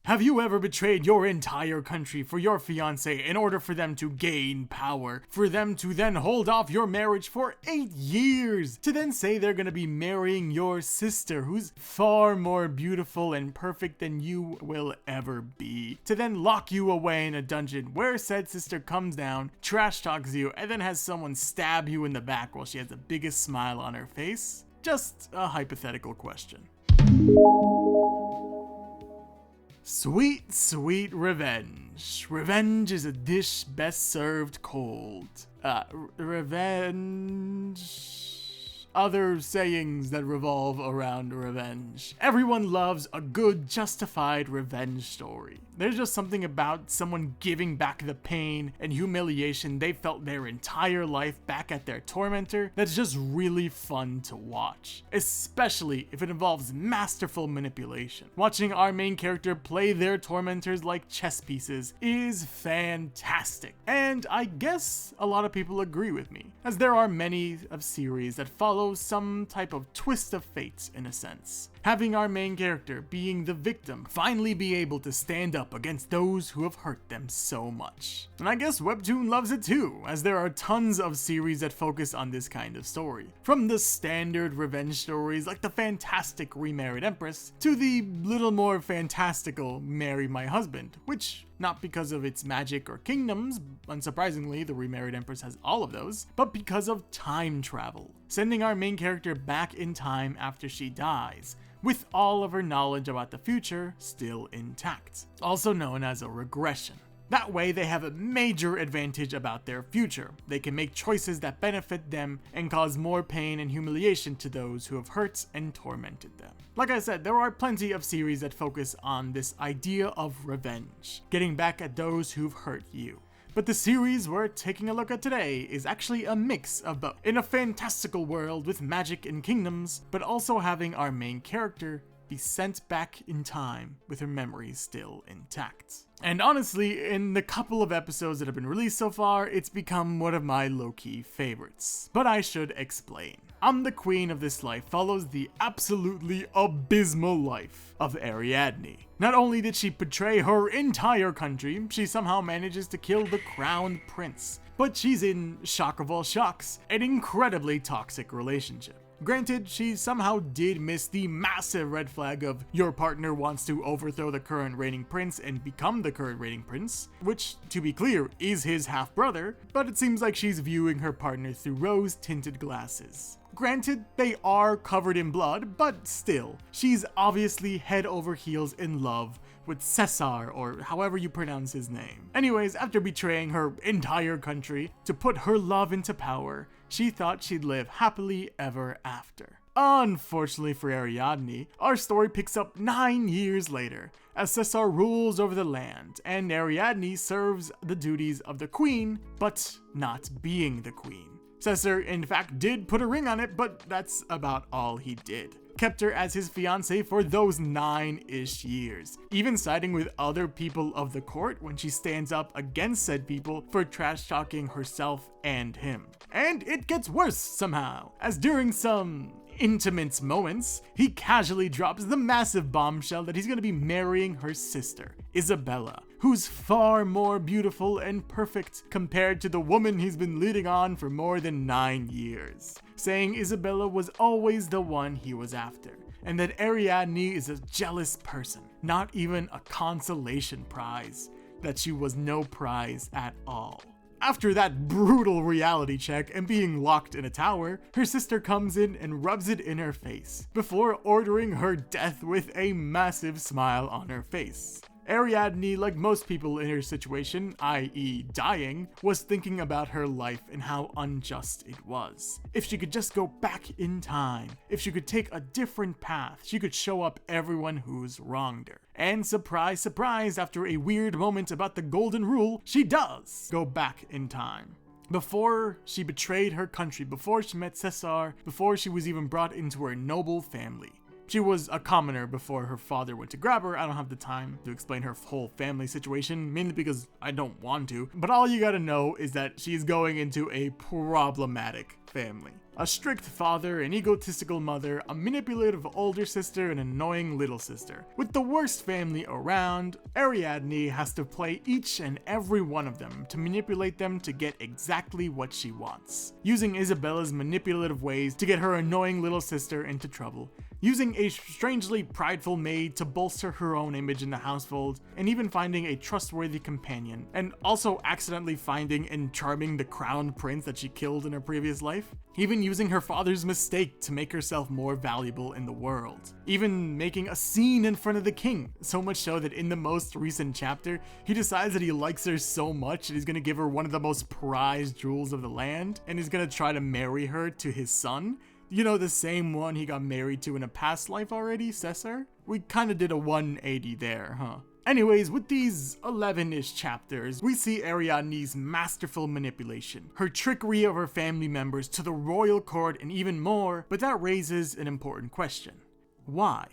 Have you ever betrayed your entire country for your fiancé in order for them to gain power, for them to then hold off your marriage for 8 years, to then say they're gonna be marrying your sister who's far more beautiful and perfect than you will ever be, to then lock you away in a dungeon where said sister comes down, trash talks you, and then has someone stab you in the back while she has the biggest smile on her face? Just a hypothetical question. Sweet, sweet revenge. Revenge is a dish best served cold. Revenge. Other sayings that revolve around revenge. Everyone loves a good, justified revenge story. There's just something about someone giving back the pain and humiliation they felt their entire life back at their tormentor that's just really fun to watch. Especially if it involves masterful manipulation. Watching our main character play their tormentors like chess pieces is fantastic. And I guess a lot of people agree with me, as there are many of series that follow some type of twist of fate in a sense. Having our main character, being the victim, finally be able to stand up against those who have hurt them so much. And I guess Webtoon loves it too, as there are tons of series that focus on this kind of story. From the standard revenge stories like the fantastic Remarried Empress, to the little more fantastical Marry My Husband, which, not because of its magic or kingdoms, unsurprisingly the Remarried Empress has all of those, but because of time travel, sending our main character back in time after she dies, with all of her knowledge about the future still intact, also known as a regression. That way they have a major advantage about their future. They can make choices that benefit them and cause more pain and humiliation to those who have hurt and tormented them. Like I said, there are plenty of series that focus on this idea of revenge, getting back at those who've hurt you. But the series we're taking a look at today is actually a mix of both. In a fantastical world with magic and kingdoms, but also having our main character be sent back in time with her memories still intact. And honestly, in the couple of episodes that have been released so far, it's become one of my low-key favorites. But I should explain. The Queen of this life follows the absolutely abysmal life of Ariadne. Not only did she betray her entire country, she somehow manages to kill the crowned prince. But she's in, shock of all shocks, an incredibly toxic relationship. Granted, she somehow did miss the massive red flag of your partner wants to overthrow the current reigning prince and become the current reigning prince, which, to be clear, is his half-brother, but it seems like she's viewing her partner through rose-tinted glasses. Granted, they are covered in blood, but still, she's obviously head over heels in love with Cesar, or however you pronounce his name. Anyways, after betraying her entire country to put her love into power, she thought she'd live happily ever after. Unfortunately for Ariadne, our story picks up 9 years later, as Cesar rules over the land, and Ariadne serves the duties of the queen, but not being the queen. Cesar, in fact, did put a ring on it, but that's about all he did. Kept her as his fiancé for those 9-ish years, even siding with other people of the court when she stands up against said people for trash-talking herself and him. And it gets worse somehow, as during some intimate moments, he casually drops the massive bombshell that he's going to be marrying her sister, Isabella, who's far more beautiful and perfect compared to the woman he's been leading on for more than 9 years, saying Isabella was always the one he was after, and that Ariadne is a jealous person, not even a consolation prize, that she was no prize at all. After that brutal reality check and being locked in a tower, her sister comes in and rubs it in her face, before ordering her death with a massive smile on her face. Ariadne, like most people in her situation, i.e. dying, was thinking about her life and how unjust it was. If she could just go back in time, if she could take a different path, she could show up everyone who's wronged her. And surprise, surprise, after a weird moment about the golden rule, she does go back in time. Before she betrayed her country, before she met Cesar, before she was even brought into her noble family. She was a commoner before her father went to grab her. I don't have the time to explain her whole family situation, mainly because I don't want to. But all you gotta know is that she's going into a problematic family. A strict father, an egotistical mother, a manipulative older sister, and an annoying little sister. With the worst family around, Ariadne has to play each and every one of them to manipulate them to get exactly what she wants. Using Isabella's manipulative ways to get her annoying little sister into trouble. Using a strangely prideful maid to bolster her own image in the household, and even finding a trustworthy companion, and also accidentally finding and charming the crown prince that she killed in her previous life. Even using her father's mistake to make herself more valuable in the world. Even making a scene in front of the king, so much so that in the most recent chapter, he decides that he likes her so much that he's gonna give her one of the most prized jewels of the land, and he's gonna try to marry her to his son. You know, the same one he got married to in a past life already, Cesar? We kinda did a 180 there, huh? Anyways, with these 11-ish chapters, we see Ariadne's masterful manipulation, her trickery of her family members to the royal court and even more, but that raises an important question. Why?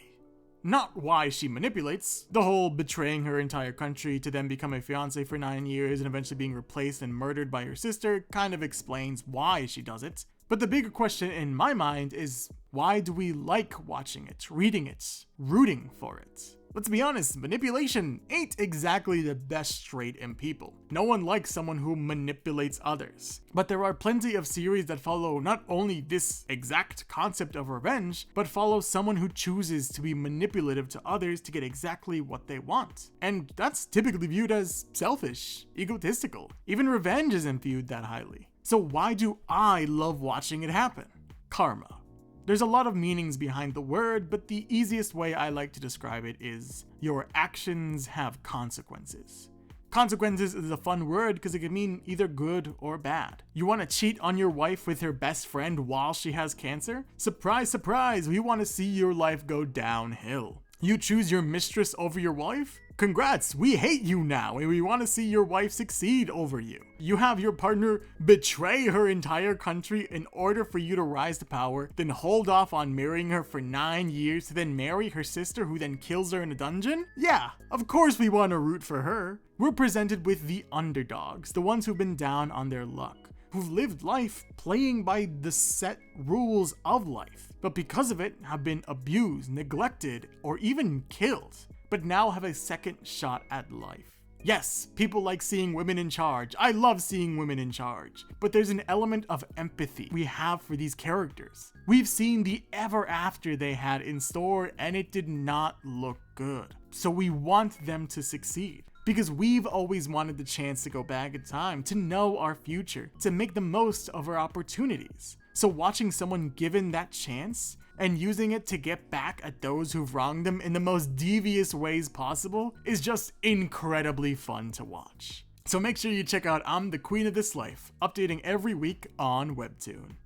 Not why she manipulates. The whole betraying her entire country to then become a fiancé for 9 years and eventually being replaced and murdered by her sister kind of explains why she does it. But the bigger question in my mind is, why do we like watching it, reading it, rooting for it? Let's be honest, manipulation ain't exactly the best trait in people. No one likes someone who manipulates others. But there are plenty of series that follow not only this exact concept of revenge, but follow someone who chooses to be manipulative to others to get exactly what they want. And that's typically viewed as selfish, egotistical. Even revenge isn't viewed that highly. So why do I love watching it happen? Karma. There's a lot of meanings behind the word, but the easiest way I like to describe it is your actions have consequences. Consequences is a fun word because it can mean either good or bad. You want to cheat on your wife with her best friend while she has cancer? Surprise, surprise, we want to see your life go downhill. You choose your mistress over your wife? Congrats, we hate you now and we want to see your wife succeed over you. You have your partner betray her entire country in order for you to rise to power, then hold off on marrying her for 9 years to then marry her sister who then kills her in a dungeon? Yeah, of course we want to root for her. We're presented with the underdogs, the ones who've been down on their luck, who've lived life playing by the set rules of life, but because of it have been abused, neglected, or even killed, but now have a second shot at life. Yes, people like seeing women in charge. I love seeing women in charge. But there's an element of empathy we have for these characters. We've seen the ever after they had in store and it did not look good. So we want them to succeed. Because we've always wanted the chance to go back in time, to know our future, to make the most of our opportunities. So watching someone given that chance and using it to get back at those who've wronged them in the most devious ways possible is just incredibly fun to watch. So make sure you check out I'm the Queen of This Life, updating every week on Webtoon.